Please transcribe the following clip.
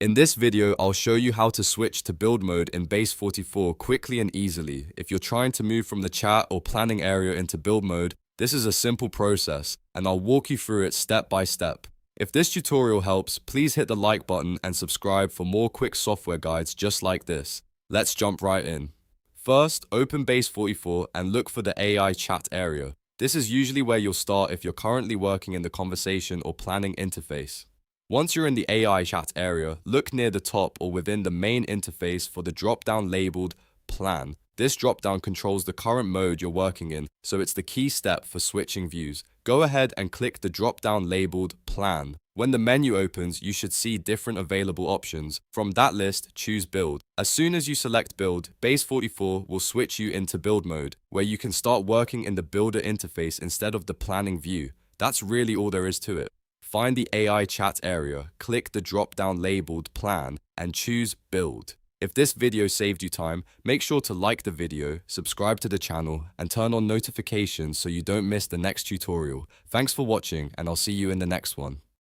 In this video, I'll show you how to switch to build mode in Base44 quickly and easily. If you're trying to move from the chat or planning area into build mode, this is a simple process, and I'll walk you through it step by step. If this tutorial helps, please hit the like button and subscribe for more quick software guides just like this. Let's jump right in. First, open Base44 and look for the AI chat area. This is usually where you'll start if you're currently working in the conversation or planning interface. Once you're in the AI chat area, look near the top or within the main interface for the drop-down labeled Plan. This drop-down controls the current mode you're working in, so it's the key step for switching views. Go ahead and click the drop-down labeled Plan. When the menu opens, you should see different available options. From that list, choose Build. As soon as you select Build, Base44 will switch you into build mode, where you can start working in the builder interface instead of the planning view. That's really all there is to it. Find the AI chat area, click the drop-down labeled Plan, and choose Build. If this video saved you time, make sure to like the video, subscribe to the channel, and turn on notifications so you don't miss the next tutorial. Thanks for watching, and I'll see you in the next one.